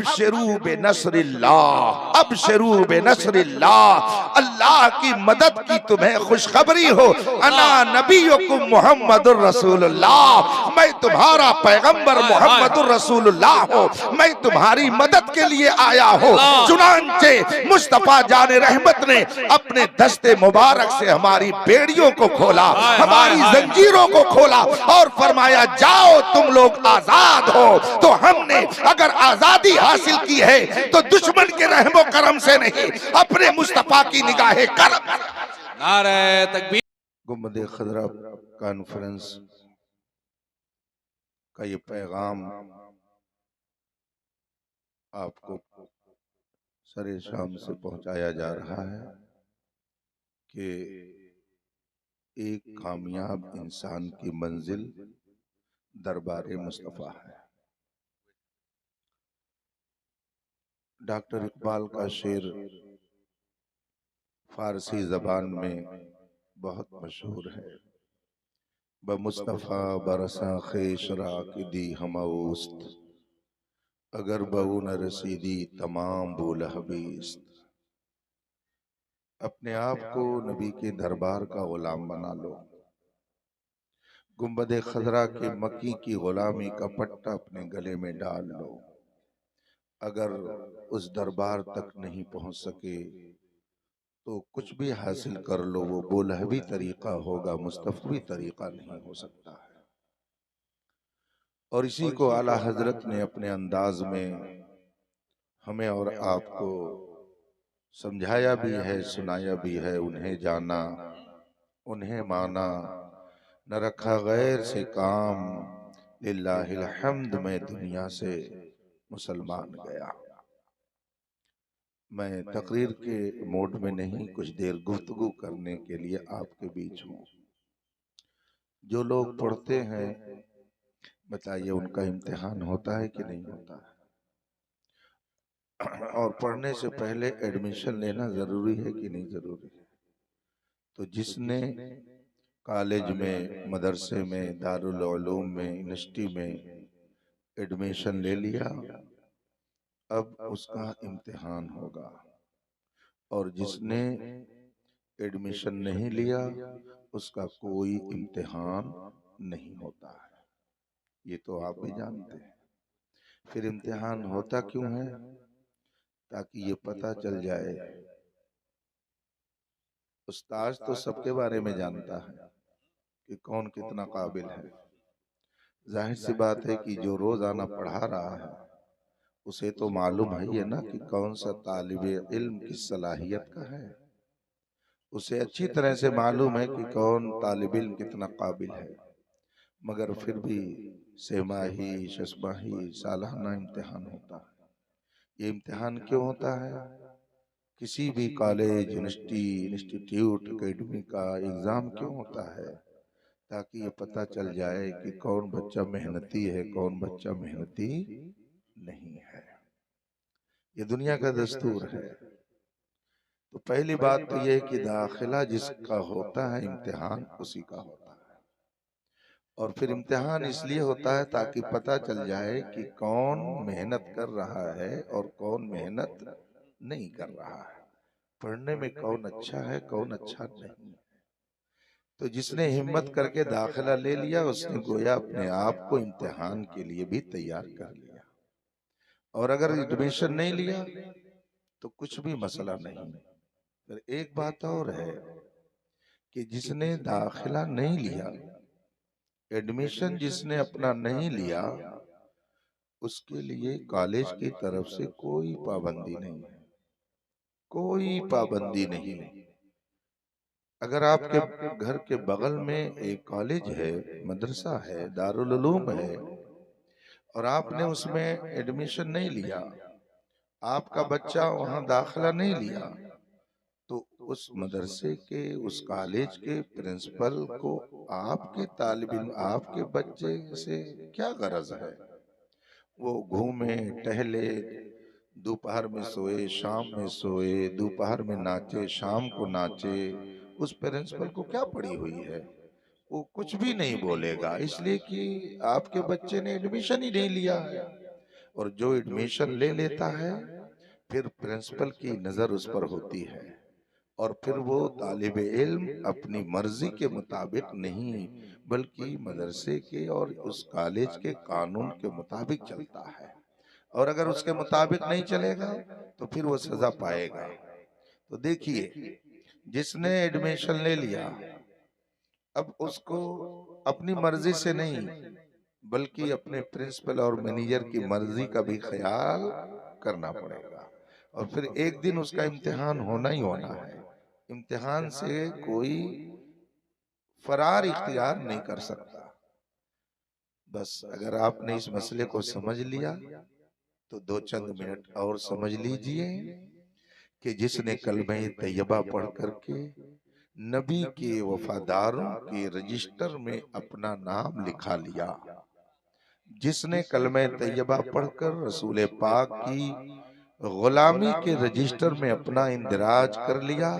अबशरू बेनस्रिल्लाह, अबशरू बेनस्रिल्लाह, अल्लाह की मदद की तुम्हें खुशखबरी हो। अना नबीयुकुम मुहम्मदुर रसूलुल्लाह, मैं तुम्हारा पैगंबर मुहम्मदुर रसूलुल्लाह हो, मैं तुम्हारी मदद के लिए आया हूँ। चुनांचे मुस्तफा जाने रहमत ने अपने दस्ते मुबारक से हमारी बेड़ियों को खोला, हमारी जंजीरों को खोला और फरमाया जाओ तुम लोग आजाद हो। तो हमने अगर आजादी हासिल की है तो दुश्मन के रहमो करम से नहीं, अपने मुस्तफा की निगाहे करम। नारे तकबीर। गुंबद खजरा कॉन्फ्रेंस का ये पैगाम आपको सरे शाम से पहुंचाया जा रहा है कि एक कामयाब इंसान की मंजिल दरबार मुस्तफा है। डॉक्टर इकबाल का शेर फारसी जबान में बहुत मशहूर है। ब मुस्तफा बरसा खेशरा की दी हमउस्त, अगर बहू न रसीदी तमाम बोल हबीस्त। अपने आप को नबी के दरबार का गुलाम बना लो। गुंबद खजरा के मक्की की गुलामी का पट्टा अपने गले में डाल लो। अगर उस दरबार तक नहीं पहुंच सके तो कुछ भी हासिल कर लो, वो बोलहबी तरीका होगा, मुस्तफवी तरीका नहीं हो सकता है। और इसी को आला हजरत ने अपने अंदाज में हमें और आपको समझाया भी है, सुनाया भी है। उन्हें जाना, उन्हें माना, न रखा गैर से काम, लिल्लाहिल हम्द, मैं दुनिया से मुसलमान गया। मैं तकरीर के मोड में नहीं, कुछ देर गुफ्तगू करने के लिए आपके बीच हूँ। जो लोग पढ़ते हैं बताइए उनका इम्तिहान होता है कि नहीं होता है? और पढ़ने से पहले एडमिशन लेना जरूरी है कि नहीं जरूरी है? तो जिसने कॉलेज में, मदरसे में, दारुल उलूम में, यूनिवर्सिटी में एडमिशन ले लिया, अब उसका इम्तिहान होगा। और जिसने एडमिशन नहीं लिया उसका कोई इम्तिहान नहीं होता है। ये तो आप भी जानते हैं। फिर इम्तिहान होता क्यों है? ताकि ये पता चल जाए। उस्ताद तो सबके बारे में जानता है कि कौन कितना काबिल है। जाहिर सी बात है कि जो रोजाना पढ़ा रहा है उसे तो मालूम है ना कि कौन सा तालिबे इल्म किस सलाहियत का है। उसे अच्छी तरह से मालूम है कि कौन तालिब इल्म कितना काबिल है। मगर फिर भी सेमाही, शशमाही, सालाना इम्तिहान होता है। ये इम्तिहान क्यों होता है? किसी भी कॉलेज, यूनिवर्सिटी, इंस्टीट्यूट, एकेडमी का एग्जाम क्यों होता है? ताकि ये पता चल जाए कि कौन बच्चा मेहनती है, कौन बच्चा मेहनती नहीं है। ये दुनिया का दस्तूर है। तो पहली बात तो ये कि दाखिला जिसका होता है इम्तिहान उसी का होता है। और फिर इम्तिहान इसलिए होता है ताकि पता चल जाए कि कौन मेहनत कर रहा है और कौन मेहनत नहीं कर रहा है। पढ़ने में कौन अच्छा है, कौन अच्छा नहीं है। तो जिसने हिम्मत करके दाखिला ले लिया उसने गोया अपने आप को इम्तिहान के लिए भी तैयार कर लिया। और अगर एडमिशन नहीं लिया तो कुछ भी मसला नहीं। फिर एक बात और है कि जिसने दाखिला नहीं लिया, एडमिशन जिसने अपना नहीं लिया, उसके लिए कॉलेज की तरफ से कोई पाबंदी नहीं है, कोई पाबंदी नहीं। अगर आपके घर के बगल में एक कॉलेज है, मदरसा है, दारुल उलूम है और आपने उसमें एडमिशन नहीं लिया, आपका बच्चा वहां दाखिला नहीं लिया, तो उस मदरसे के, उस कॉलेज के प्रिंसिपल को आपके तालिब इल्म, आपके बच्चे से क्या गरज है? वो घूमे टहले, दोपहर में सोए, शाम में सोए, दोपहर में नाचे, शाम को नाचे, उस प्रिंसिपल को क्या पड़ी हुई है? वो कुछ भी नहीं बोलेगा, इसलिए कि आपके बच्चे ने एडमिशन ही नहीं लिया है। और जो एडमिशन ले लेता है फिर प्रिंसिपल की नजर उस पर होती है और फिर वो तालिब इल्म अपनी मर्जी के मुताबिक नहीं बल्कि मदरसे के और उस कॉलेज के कानून के मुताबिक चलता है, और अगर उसके मुताबिक नहीं चलेगा तो फिर वो सजा पाएगा। तो देखिए, जिसने एडमिशन ले लिया अब उसको अपनी मर्जी से नहीं बल्कि अपने प्रिंसिपल और मैनेजर की मर्जी का भी ख्याल करना पड़ेगा, और फिर एक दिन उसका इम्तिहान होना ही होना है। इम्तिहान से कोई फरार इख्तियार नहीं कर सकता। बस अगर आपने इस मसले को समझ लिया तो दो चंद मिनट और समझ लीजिए कि जिसने कलमे तैयबा पढ़ करके नबी के वफादारों के रजिस्टर में अपना नाम लिखा लिया, जिसने कलमे तैयबा पढ़कर रसूल पाक की गुलामी के रजिस्टर में अपना इंदराज कर लिया,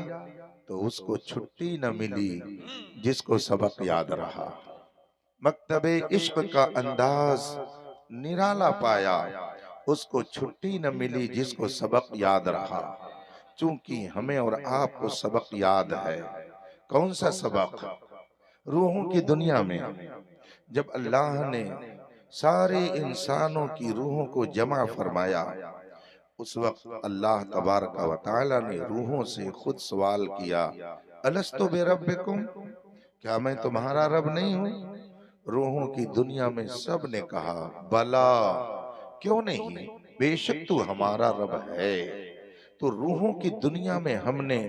तो उसको छुट्टी न मिली जिसको सबक याद रहा। मकतबे इश्क का अंदाज निराला पाया, उसको छुट्टी न मिली जिसको सबक याद रहा। चूंकि हमें और आपको सबक याद है। कौन सा सबक? रूहों की दुनिया में जब अल्लाह ने सारे इंसानों की रूहों को जमा फरमाया, उस वक्त अल्लाह तबारक व तआला ने रूहों से खुद सवाल किया, अलस्तु बिरब्बिकुम, क्या मैं तुम्हारा रब नहीं हूँ? रूहों की दुनिया में सब ने कहा, बला, क्यों नहीं, बेशक तू हमारा रब है। तो रूहों की दुनिया में हमने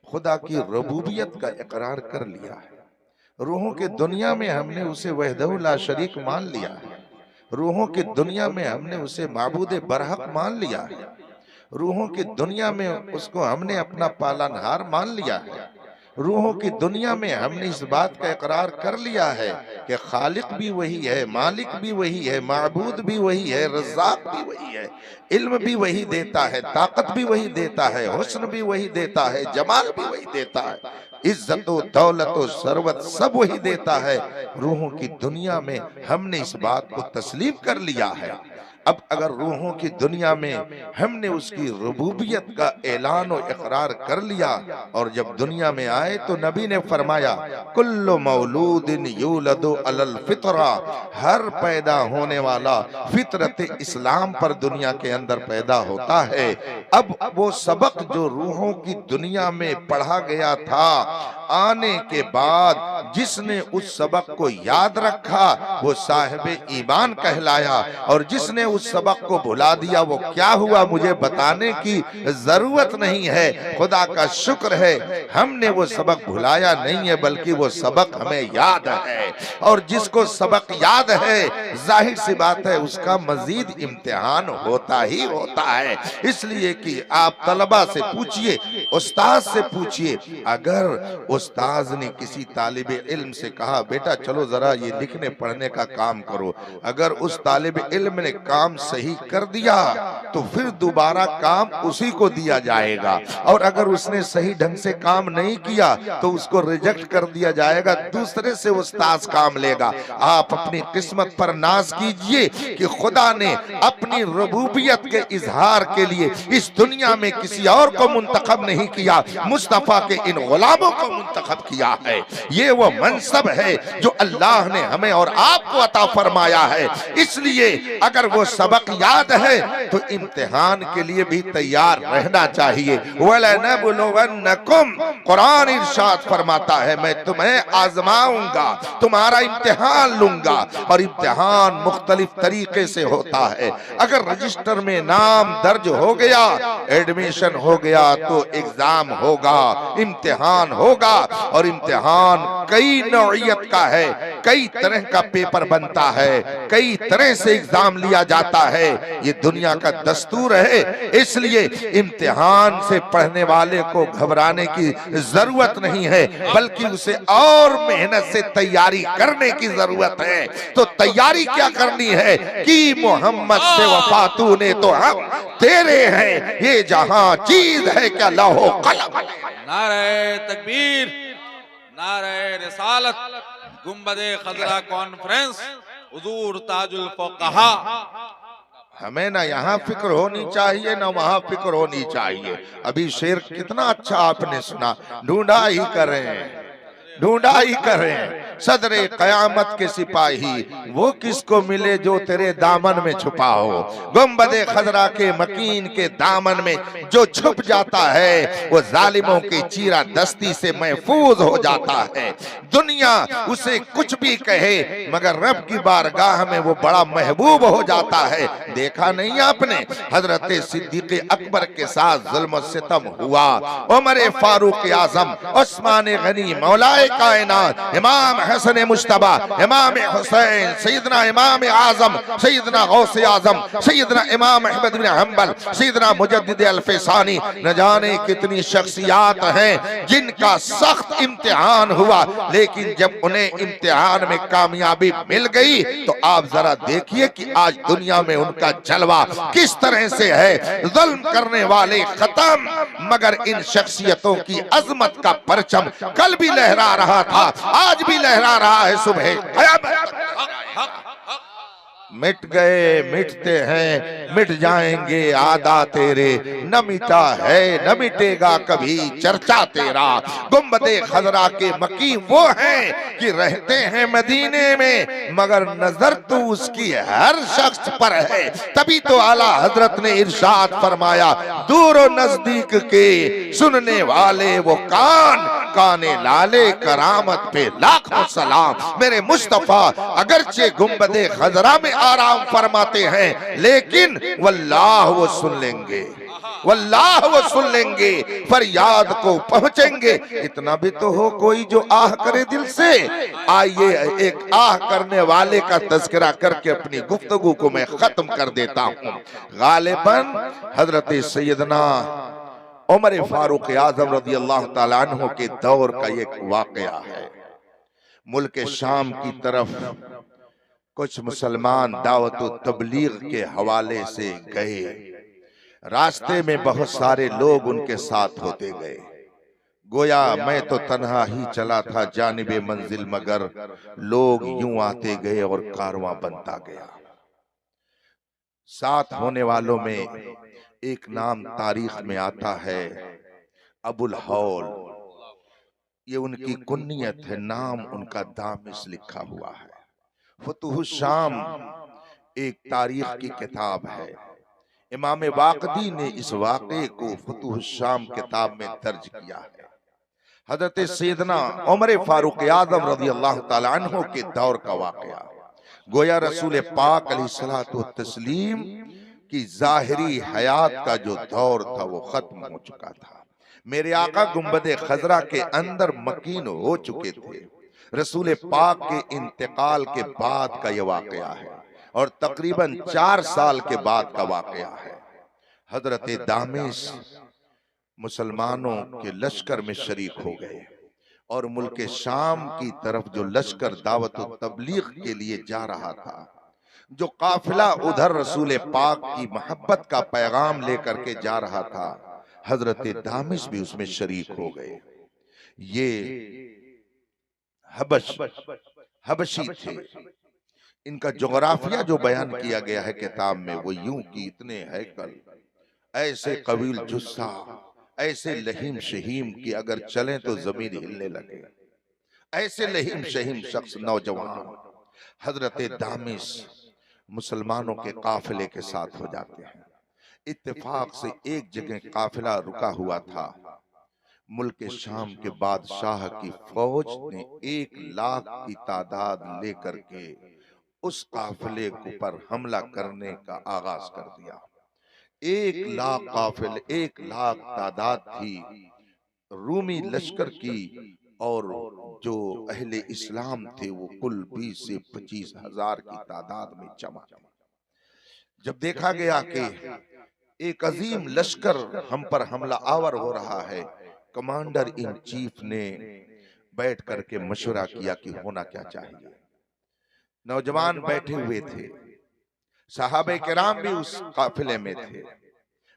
खुदा की रबूबियत का इकरार कर लिया है। रूहों की दुनिया में हमने उसे वहदहु ला शरीक मान लिया है। रूहों की दुनिया में हमने उसे माबूद बरहक मान लिया है। रूहों की दुनिया में उसको हमने अपना पालनहार मान लिया है। रूहों की दुनिया में हमने इस बात का इकरार कर लिया है कि खालिक भी वही है, मालिक भी वही है, माबूद भी वही है, रज़्ज़ाक भी वही है, इल्म भी वही देता है, ताकत भी वही देता है, हुस्न भी वही देता है, जमाल भी वही देता है, इज्जत दौलत सरवत सब वही देता है। रूहों की दुनिया में हमने इस बात को तस्लीम कर लिया है। अब अगर रूहों की दुनिया में हमने उसकी रुबूबियत का ऐलान और इकरार कर लिया, और जब दुनिया में आए तो नबी ने फरमाया, कुल्लु मौलूदिन यूलदु अलल फितरा, हर पैदा होने वाला फितरत इस्लाम पर दुनिया के अंदर पैदा होता है। अब वो सबक जो रूहों की दुनिया में पढ़ा गया था, आने के बाद जिसने उस सबक को याद रखा वो साहिब ईमान कहलाया, और जिसने उस सबक को भुला दिया वो क्या हुआ मुझे बताने की जरूरत नहीं है। खुदा का शुक्र है हमने वो सबक भुलाया नहीं है, बल्कि वो सबक हमें याद है, और जिसको सबक याद है जाहिर सी बात है उसका मजीद इम्तिहान होता ही होता है। इसलिए कि आप तलबा से पूछिए, उस्ताद से पूछिए, अगर उस्ताद ने किसी तालिब इल्म से कहा बेटा चलो जरा ये लिखने पढ़ने का काम करो, अगर उस तालिब इल्म ने काम सही कर दिया तो फिर दोबारा काम उसी को दिया जाएगा, और अगर उसने सही ढंग से काम नहीं किया तो उसको रिजेक्ट कर दिया जाएगा, दूसरे से उस्ताद काम लेगा। आप अपनी किस्मत पर नाज कीजिए कि खुदा ने अपनी रबूबियत के इजहार के लिए इस दुनिया में किसी और को मुंतखब नहीं किया, मुस्तफा के इन गुलामों को मुंतखब किया है। ये वो मनसब है जो अल्लाह ने हमें और आपको अता फरमाया है। इसलिए अगर वो सबक याद है तो इम्तिहान के लिए भी तैयार रहना चाहिए। वलनबलुवन्नकुम, कुरान इरशाद फरमाता है मैं तुम्हें आजमाऊंगा, तुम्हारा इम्तिहान लूंगा, और इम्तिहान मुख्तलिफ तरीके से होता है। अगर रजिस्टर में नाम दर्ज हो गया, एडमिशन हो गया, तो एग्जाम होगा, इम्तिहान होगा, और इम्तिहान कई नौइयत का है, कई तरह का पेपर बनता है, कई तरह से एग्जाम लिया जाता है, ये दुनिया का दस्तूर है। इसलिए इम्तिहान से पढ़ने वाले को घबराने की जरूरत नहीं है, बल्कि उसे और मेहनत से तैयारी करने की जरूरत है। तो तैयारी क्या करनी है कि मोहम्मद से वफा तूने तो हम तेरे हैं, ये जहां चीज है क्या लौहो कलम। नारे तकबीर, नारे रिसालत, गुंबदे खजरा कॉन्फ्रेंस, हुजूर ताजुल फुक़हा। हमें ना यहाँ फिक्र होनी चाहिए ना वहां फिक्र होनी चाहिए। अभी शेर कितना अच्छा आपने सुना, ढूंढा ही करें, ढूंढा ही करें सदरे कयामत के सिपाही, वो किसको मिले जो तेरे दामन में छुपा हो। गुंबदे खजरा के मकीन के दामन में जो छुप जाता है वो जालिमों की चीरा दस्ती से महफूज हो जाता है। दुनिया उसे कुछ भी कहे मगर रब की बारगाह में वो बड़ा महबूब हो जाता है। देखा नहीं आपने हजरत सिद्दीक अकबर के साथ जुल्म सितम हुआ, उमर फारूक आजम, उस्मान गनी, मौलाए कायनात, इमाम हसन मुश्तबा, इमाम हुसैन, सैयदना इमाम आजम, सैयदना गौसे आजम, सैयदना इमाम अहमद बिन हंबल, सैयदना मुजद्दिद अल-फैसानी, न जाने कितनी शख्सियात हैं जिनका सख्त इम्तिहान हुआ, लेकिन जब उन्हें इम्तिहान में कामयाबी मिल गई तो आप जरा देखिए कि आज दुनिया में उनका जलवा किस तरह से है। जुल्म करने वाले खत्म, मगर इन शख्सियतों की अजमत का परचम कल भी लहरा रहा था, आज भी लहरा रहा है। सुबह मिट गए मिटते हैं मिट जाएंगे आदा तेरे, न मिटा है न मिटेगा कभी चर्चा तेरा। गुंबदे खजरा के मकी वो हैं कि रहते हैं मदीने में मगर नजर तो उसकी हर शख्स पर है। तभी तो आला हजरत ने इरशाद फरमाया, दूर और नजदीक के सुनने वाले वो कान, काने लाले करामत पे लाखों सलाम। मेरे मुस्तफा अगरचे गुंबदे खजरा में आराम फरमाते हैं लेकिन वल्लाह वो सुन लेंगे, वल्लाह वो सुन लेंगे, फरियाद को पहुंचेंगे। इतना भी तो हो कोई जो आह करे दिल से। आइए एक आह करने वाले का तज़किरा करके अपनी गुफ्तगू को मैं खत्म कर देता हूं। गालिबन हजरत सैयदना उमर फारूक आजम रज़ी अल्लाह ताला अन्हु के दौर का एक वाकया है। मुल्क शाम की तरफ कुछ मुसलमान दावत तबलीग के हवाले से गए। रास्ते में बहुत सारे लोग उनके साथ होते गए। गोया मैं तो तन्हा ही चला था जानिबे मंजिल, मगर लोग यूं आते गए और कारवां बनता गया। साथ होने वालों में एक नाम तारीख में आता है, अबुल हौल। ये उनकी कुन्नियत है, नाम उनका दामिश लिखा हुआ है। फुतुह शाम एक तारीख की किताब है। इमाम वाक़दी ने इस वाक़े को फुतुह शाम किताब में दर्ज किया है। हजरत सैयदना उमर फारूक आज़म रज़ी अल्लाह ताला अन्हु के दौर का वाक़या। गोया रसूल पाक अलैहिस्सलातु तस्लीम की जाहिरी हयात का जो दौर था वो खत्म हो चुका था। मेरे आका गुंबदे खजरा के अंदर मकीन हो चुके थे। रसूल पाक के इंतकाल के बाद का यह वाकया है और तकरीबन 4 साल के बाद का वाकया है। हजरत दामिश मुसलमानों के लश्कर में शरीक हो गए और मुल्क शाम की तरफ जो लश्कर दावत तबलीग के लिए जा रहा था, जो काफिला उधर रसूल पाक की मोहब्बत का पैगाम लेकर के जा रहा था, हजरत दामिश भी उसमें शरीक हो गए। ये हबशी थे। इनका जोग्राफिया जो बयान किया गया है किताब में वो यूं कि इतने हैकल, ऐसे कबील जुस्सा, ऐसे लहीम शहीम कि अगर चलें तो जमीन हिलने लगे, ऐसे लहीम शहीम शख्स नौजवान हजरत दामिश मुसलमानों के काफिले के साथ हो जाते हैं। इत्तेफाक से एक जगह काफिला रुका हुआ था। मुल्क शाम के बादशाह की फौज ने 1 लाख की तादाद लेकर के उस काफिले पर हमला करने का आगाज कर दिया। 1 लाख काफिले, 1 लाख तादाद थी रूमी लश्कर की, और जो अहले इस्लाम थे वो कुल 20 से 25 हजार की तादाद में जमा। जब देखा गया कि एक अजीम लश्कर हम पर हमला आवर हो रहा है, कमांडर इन चीफ ने बैठ करके मशवरा किया कि होना क्या चाहिए। नौजवान बैठे हुए थे, सहाबे किराम भी उस काफिले में थे।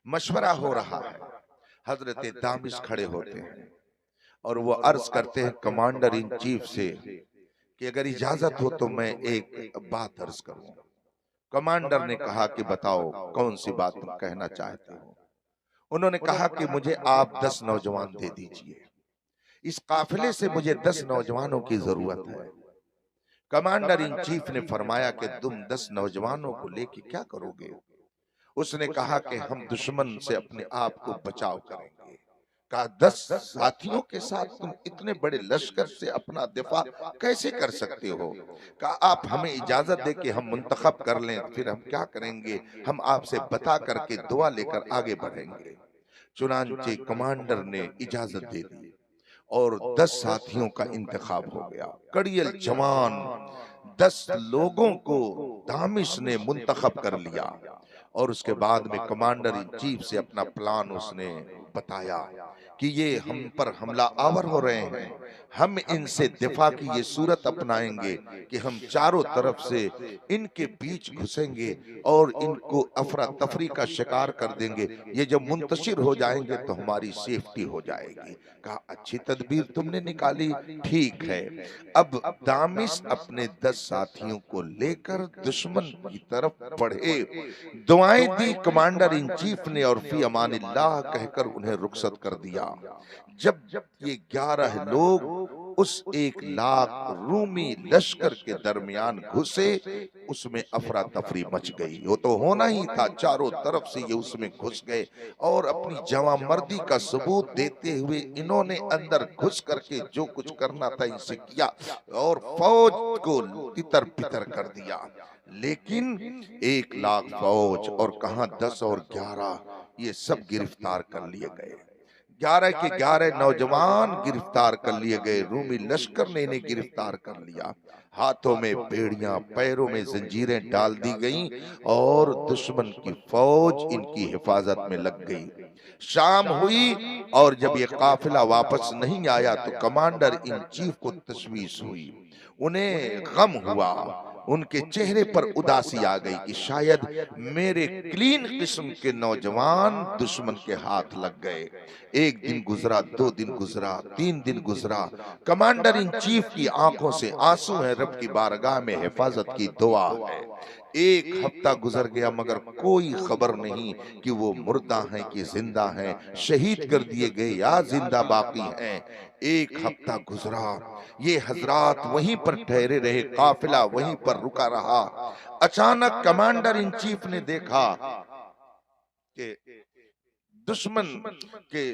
मशवरा हो रहा है। हजरत दामिश खड़े होते हैं और वो अर्ज करते हैं कमांडर इन चीफ से कि अगर इजाजत हो तो मैं एक बात अर्ज करूं। कमांडर ने कहा कि बताओ कौन सी बात तुम कहना चाहते हो। उन्होंने कहा कि मुझे आप 10 नौजवान दे दीजिए, इस काफिले से मुझे 10 नौजवानों की जरूरत है। कमांडर इन चीफ ने फरमाया कि तुम 10 नौजवानों को लेके क्या करोगे। उसने कहा कि हम दुश्मन से अपने आप को बचाव करेंगे। कहा 10 साथियों के साथ तुम इतने बड़े लश्कर से अपना दिफा कैसे कर सकते हो। कहा आप हमें इजाजत दे कि हम मुंतखब कर लें, फिर हम क्या करेंगे, हम आपसे बता करके दुआ लेकर आगे बढ़ेंगे। चुनांचे कमांडर ने इजाजत दे दी और 10 साथियों का इंतखाब हो गया। कड़ियल जवान 10 लोगों को दामिश ने मुंतखब कर लिया और उसके बाद में कमांडर इन चीफ से अपना प्लान उसने बताया कि ये हम पर हमला आवर हो रहे हैं, हम इनसे दिफा की ये सूरत अपनाएंगे कि हम चारों तरफ से इनके बीच घुसेंगे और इनको अफरा तफरी का शिकार कर देंगे। ये जब मुंतशिर हो जाएंगे तो हमारी सेफ्टी हो जाएगी। कहा अच्छी तदबीर तुमने निकाली, ठीक है। अब दामिश अपने 10 साथियों को लेकर दुश्मन की तरफ बढ़े। दुआएं दी कमांडर इन चीफ ने और फी अमानिल्लाह कहकर उन्हें रुखसत कर दिया। जब ये 11 लोग उस 1 लाख रूमी लश्कर के दरमियान घुसे, उसमें अफरा तफरी मच गई। वो तो होना ही था, चारों तरफ से ये उसमें घुस गए और अपनी जवामर्दी का सबूत देते हुए इन्होंने अंदर घुस करके जो कुछ करना था इनसे किया और फौज को तितर बितर कर दिया। लेकिन 1 लाख फौज और कहां 10 और 11, ये सब गिरफ्तार कर लिए गए। 11 के 11 नौजवान गिरफ्तार कर लिए गए। रूमी लश्कर ने इन्हें गिरफ्तार कर लिया। हाथों में बेड़ियां, पैरों में जंजीरें डाल दी गईं और दुश्मन की फौज इनकी हिफाजत में लग गई। शाम हुई और जब ये काफिला वापस नहीं आया तो कमांडर इन चीफ को तशवीश हुई, उन्हें गम हुआ, उनके चेहरे पर उदासी आ गई कि शायद मेरे क्लीन किस्म के नौजवान दुश्मन के हाथ लग गए। 1 दिन गुजरा, 2 दिन गुजरा, 3 दिन गुजरा। कमांडर इन चीफ की आंखों से आंसू है, रब की बारगाह में हिफाजत की दुआ है। 1 हफ्ता गुजर गया मगर कोई खबर नहीं कि वो मुर्दा हैं कि जिंदा हैं, शहीद कर दिए गए या जिंदा बाकी हैं। 1 हफ्ता गुजरा, ये हजरात वहीं पर ठहरे रहे, काफिला वहीं पर रुका रहा। अचानक कमांडर इन चीफ ने देखा कि दुश्मन के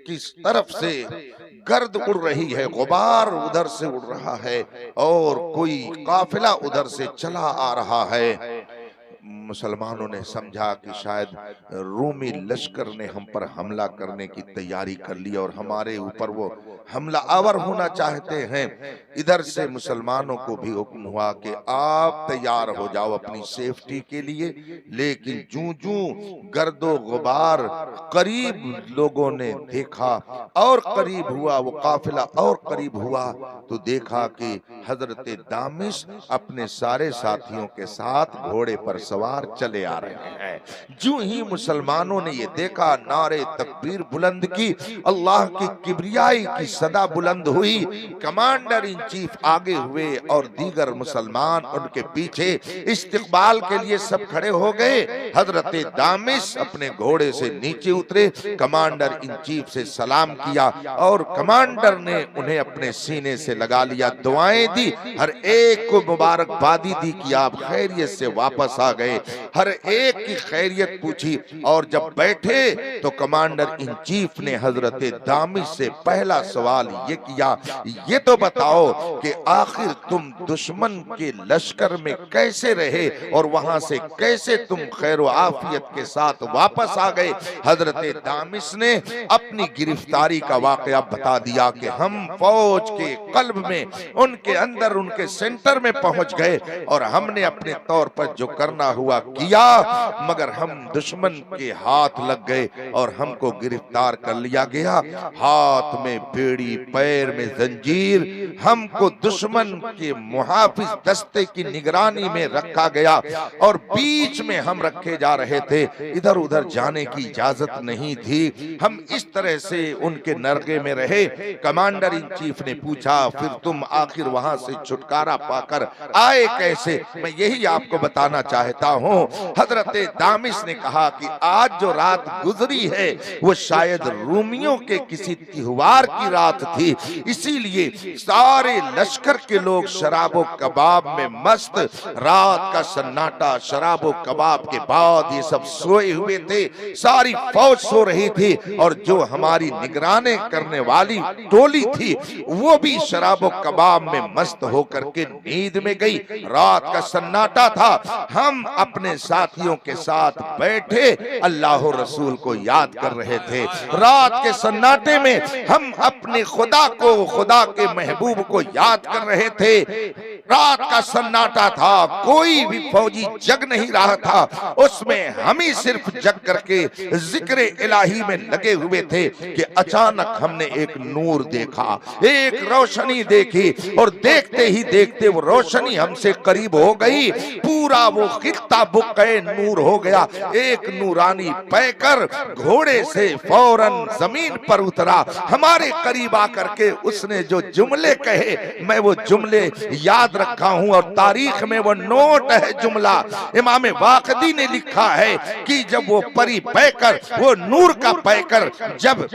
किस तरफ से गर्द उड़ रही है, गुबार उधर से उड़ रहा है और कोई काफिला उधर से चला आ रहा है। मुसलमानों ने समझा कि शायद रूमी लश्कर ने हम पर हमला करने की तैयारी कर ली और हमारे ऊपर वो हमला आवर होना चाहते हैं। इधर से मुसलमानों को भी हुक्म हुआ कि आप तैयार हो जाओ अपनी सेफ्टी के लिए। लेकिन जूं जूं गर्दो गुबार करीब लोगों ने देखा और करीब हुआ, वो काफिला और करीब हुआ तो देखा कि हजरत दामिश अपने सारे साथियों के साथ घोड़े पर सवार चले आ रहे हैं। जो ही मुसलमानों ने ये देखा, नारे तकबीर बुलंद की, अल्लाह की किबरियाई की सदा बुलंद हुई। कमांडर इन चीफ आगे हुए और दीगर मुसलमान उनके पीछे इस्तकबाल के लिए सब खड़े हो गए। हजरत दामिश अपने घोड़े से नीचे उतरे, कमांडर इन चीफ से सलाम किया और कमांडर ने उन्हें अपने सीने से लगा लिया, दुआएं दी, हर एक को मुबारकबादी दी कि आप खैरियत से वापस आ गए। हर एक की खैरियत पूछी और जब बैठे तो कमांडर इन चीफ ने हजरत दामिश से पहला सवाल ये किया, ये तो बताओ कि आखिर तुम दुश्मन के लश्कर में कैसे रहे और वहां से कैसे तुम खैर आफियत के साथ वापस आ गए। हजरत दामिश ने अपनी गिरफ्तारी का वाकया बता दिया कि हम फौज के कल्ब में, उनके अंदर, उनके सेंटर में पहुंच गए और हमने अपने तौर पर जो करना हुआ किया, मगर हम दुश्मन के हाथ लग गए और हमको गिरफ्तार कर लिया गया। हाथ में बेड़ी, पैर में जंजीर हमको दुश्मन के मुहाफिज दस्ते की निगरानी में रखा गया और बीच में हम रखे जा रहे थे, इधर उधर जाने की इजाजत नहीं थी। हम इस तरह से उनके नरगे में रहे। कमांडर इन चीफ ने पूछा, फिर तुम आखिर वहां से छुटकारा पाकर आए कैसे? मैं यही आपको बताना चाहता हूँ। हजरत दामिश ने कहा कि आज जो रात गुजरी है वो शायद रूमियों के किसी त्योहार की रात थी, इसीलिए सारे लश्कर के लोग शराबो कबाब में मस्त, रात का सन्नाटा, शराबो कबाब के बाद ये सब सोए हुए थे, सारी फौज सो रही थी और जो हमारी निगरानी करने वाली टोली थी वो भी शराबो कबाब में मस्त होकर के नींद में गई। रात का सन्नाटा था, हम अपने साथियों के साथ बैठे अल्लाह रसूल को याद कर रहे थे। रात के सन्नाटे में हम अपने खुदा को, खुदा के महबूब को याद कर रहे थे। रात का सन्नाटा था, कोई भी फौजी जग नहीं रहा था, उसमें हम ही सिर्फ जग करके जिक्र इलाही में लगे हुए थे कि अचानक हमने एक नूर देखा, एक रोशनी देखी और देखते ही देखते वो रोशनी हमसे करीब हो गई। पूरा वो खित्ता बुक्के नूर हो गया। एक नूरानी पैकर घोड़े से फौरन जमीन पर उतरा, हमारे करीब आकर के उसने जो जुमले कहे मैं वो जुमले याद रखा हूं और तारीख में वो नोट है जुमला। इमाम वाक़दी ने लिखा है कि जब वो परी पैकर, वो नूर का पैकर जब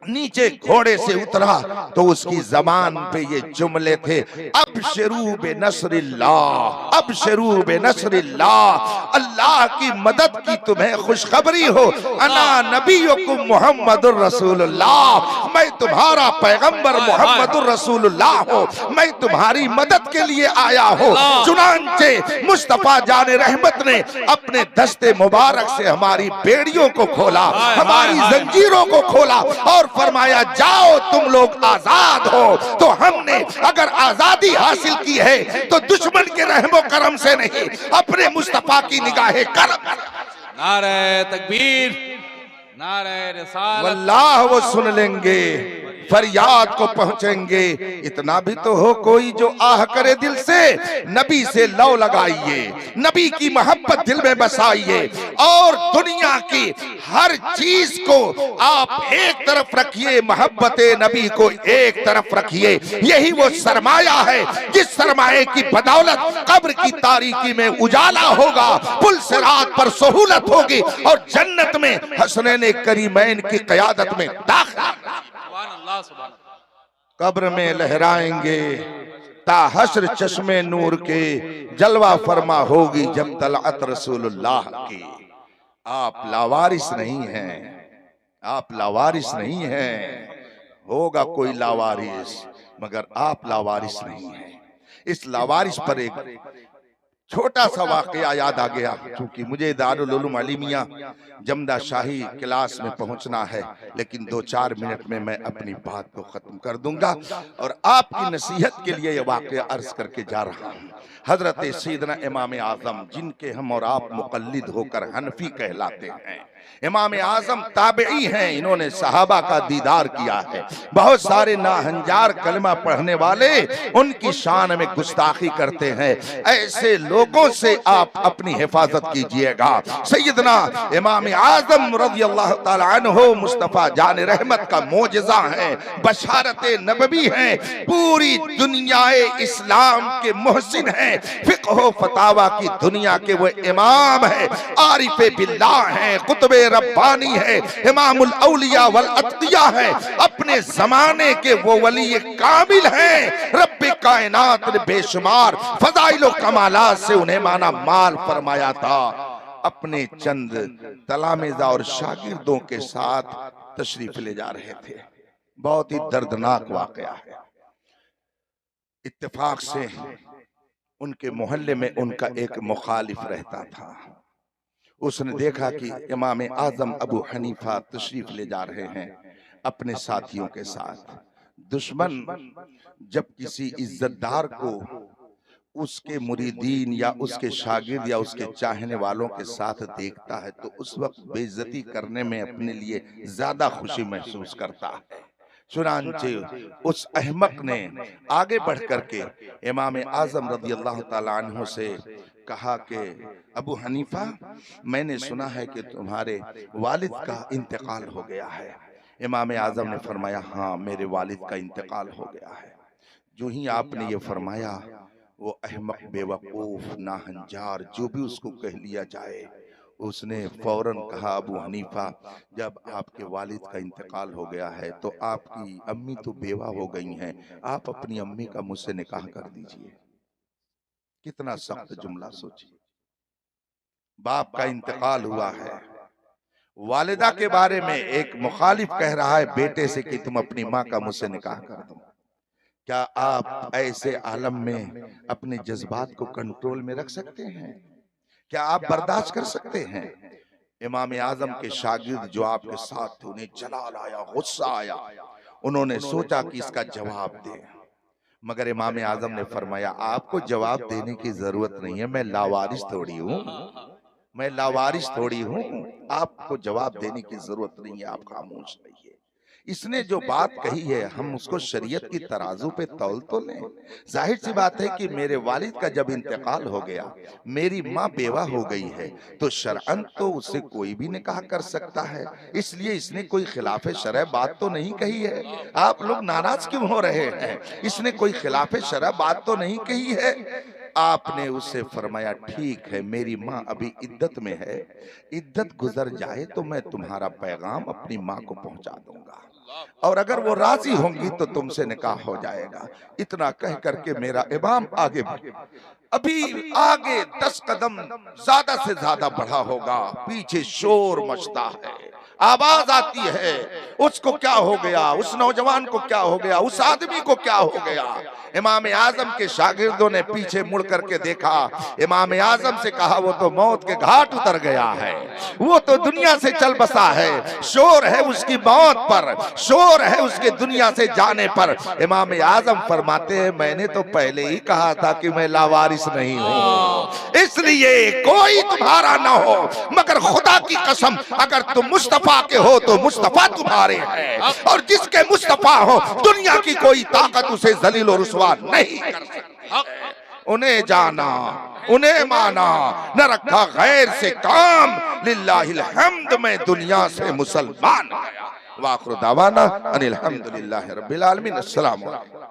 नीचे घोड़े से उतरा तो उसकी जबान पे ये जुमले थे, अबशरू बेनस्रिल्लाह, अबशरू बेनस्रिल्लाह, अल्लाह की मदद की तुम्हें खुशखबरी हो, अना नबीयुकुम मुहम्मदुर रसूलुल्लाह, मैं तुम्हारा पैगंबर मुहम्मदुर रसूलुल्लाह हो, मैं तुम्हारी मदद के लिए आया हो। चुनांचे मुस्तफा जाने रहमत ने अपने दस्ते मुबारक से हमारी बेड़ियों को खोला, हमारी जंजीरों को खोला और फरमाया जाओ तुम लोग आजाद हो। तो हमने अगर आजादी हासिल की है तो दुश्मन के रहमो करम से नहीं, अपने मुस्तफा की निगाहे करम। नारे तकबीर, नारे रिसालत। वल्लाह वो सुन लेंगे, फरियाद को पहुंचेंगे। इतना भी तो हो कोई जो आह करे दिल से, नबी से लौ लगाइए, नबी की मोहब्बत दिल में बसाइए और दुनिया की हर चीज को आप एक तरफ रखिए, मोहब्बत नबी को एक तरफ रखिए। यही वो सरमाया है जिस सरमाए की बदौलत कब्र की तारीकी में उजाला होगा, पुल सिरात पर सहूलत होगी और जन्नत में हसनैन करीमैन की क़यादत में दाखिल, कब्र में लहराएंगे ता हश्र चश्मे नूर के, जलवा फरमा होगी जब तलअत रसूलुल्लाह की। आप लावारिस नहीं हैं, आप लावारिस नहीं हैं, होगा कोई लावारिस मगर आप लावारिस नहीं हैं। इस लावारिस पर एक छोटा सा वाकया याद आ गया, क्योंकि मुझे दारुल उलूम अलीमिया जमदा शाही क्लास में पहुंचना है, लेकिन 2-4 मिनट में मैं अपनी बात को खत्म कर दूंगा और आपकी नसीहत के लिए यह वाकया अर्ज करके जा रहा हूं। हजरत सैयदना इमाम आजम, जिनके हम और आप मुकल्लिद होकर हनफी कहलाते हैं, इमाम आजम ताबई हैं, इन्होंने सहाबा का दीदार किया है। बहुत सारे नाहंजार कलमा पढ़ने वाले उनकी शान में गुस्ताखी करते हैं, ऐसे लोगों से आप अपनी हिफाजत कीजिएगा। सैयदना इमाम आजम रज़ियल्लाहु ताला अन्हु मुस्तफा जाने रहमत का मोजज़ा है, बशारत नबवी है, पूरी दुनियाए इस्लाम के मोहसिन हैं, फिक़्ह फतावा की दुनिया के वो इमाम है, आरिफ़े बिल्लाह हैं, कुतुबे रब्बानी है, इमामुल औलिया वल अत्किया है, अपने जमाने के वो वली कामिल हैं। रब्बे कायनात ने बेशुमार फज़ाइल कमालात से उन्हें माना माल फरमाया था। अपने चंद तलामिज़ा और शागिर्दों के साथ तशरीफ ले जा रहे थे। बहुत ही दर्दनाक वाकया है। इत्तेफाक से उनके मोहल्ले में उनका एक मुखालिफ रहता था। उसने देखा कि इमाम आजम अबू हनीफा तशरीफ ले जा रहे हैं अपने साथियों के साथ। दुश्मन जब किसी इज्जतदार को उसके मुरीदीन या उसके शागिर्द या उसके चाहने वालों के साथ देखता है तो उस वक्त बेइज्जती करने में अपने लिए ज्यादा खुशी महसूस करता है। चुनांचे उस अहमक ने आगे बढ़ करके इमाम आजम रज़ी अल्लाह ताला अन्हु से कहा कि अबू हनीफा, मैंने सुना है कि तुम्हारे वालिद का इंतकाल हो गया है। इमाम आजम ने फरमाया, हाँ मेरे वालिद का इंतकाल हो गया है। जो ही आपने ये फरमाया, वो अहमक, बेवकूफ, नाहंजार जो भी उसको कह लिया जाए, उसने फौरन कहा, अबू हनीफा, जब आपके वालिद का इंतकाल हो गया है तो आपकी अम्मी तो बेवा हो गई हैं, आप अपनी अम्मी का मुझसे निकाह कर दीजिए। कितना सख्त जुमला सोचिए। बाप का इंतकाल हुआ है, वालिदा के बारे में एक मुखालिफ कह रहा है बेटे से कि तुम अपनी माँ का मुझसे निकाह कर दो। क्या आप ऐसे आलम में अपने जज्बात को कंट्रोल में रख सकते हैं? क्या आप बर्दाश्त कर सकते हैं? इमाम आजम के शागिर्द जो आपके साथ थे, उन्हें जलाल आया, गुस्सा आया। उन्होंने सोचा कि इसका जवाब दें, मगर इमाम आजम ने फरमाया, आपको जवाब देने की जरूरत नहीं है, मैं लावारिस थोड़ी हूँ, मैं लावारिस थोड़ी हूँ, आपको जवाब देने की जरूरत नहीं है, आप खामोश रहिए। इसने जो बात कही है, हम उसको शरीयत की तराजू पे तौल तो लें। जाहिर सी बात है कि मेरे वालिद का जब इंतकाल हो गया, मेरी माँ बेवा हो गई है, तो शरअन तो उससे कोई भी निकाह कर सकता है, इसलिए इसने कोई खिलाफ शरअ बात तो नहीं कही है। आप लोग नाराज क्यों हो रहे हैं? इसने कोई खिलाफ शरअ बात तो नहीं कही है। आपने उससे फरमाया, ठीक है, मेरी माँ अभी इद्दत में है, इद्दत गुजर जाए तो मैं तुम्हारा पैगाम अपनी माँ को पहुंचा दूंगा, और अगर वो राजी होंगी तो तुमसे निकाह हो जाएगा। इतना कह करके मेरा इमाम आगे बढ़ा। अभी आगे 10 कदम ज्यादा से ज्यादा बढ़ा होगा, पीछे शोर मचता है, आवाज आती है, उसको क्या हो गया, उस नौजवान को क्या हो गया, उस आदमी को क्या हो गया। इमाम आजम के शागिर्दों ने पीछे मुड़ करके देखा, इमाम आजम से कहा, वो तो मौत के घाट उतर गया है, वो तो दुनिया से चल बसा है, शोर है उसकी मौत पर, शोर है उसके दुनिया से जाने पर। इमाम आजम फरमाते हैं, मैंने तो पहले ही कहा था कि मैं लावारिस नहीं हूँ, इसलिए कोई तुम्हारा ना हो, मगर खुदा की कसम अगर तुम मुस्तफा के हो तो मुस्तफा तुम्हारे हैं, और जिसके मुस्तफा हो दुनिया की कोई ताकत उसे जलील और रुसवा नहीं कर सकती। उन्हें जाना, उन्हें माना, न रखा गैर से काम, लिल्लाहिल हम्द, मैं दुनिया से मुसलमान गया। वाखिर दावाना अनिल हम्दुलिल्लाहि रब्बिल आलमीन। अस्सलाम वालेकुम।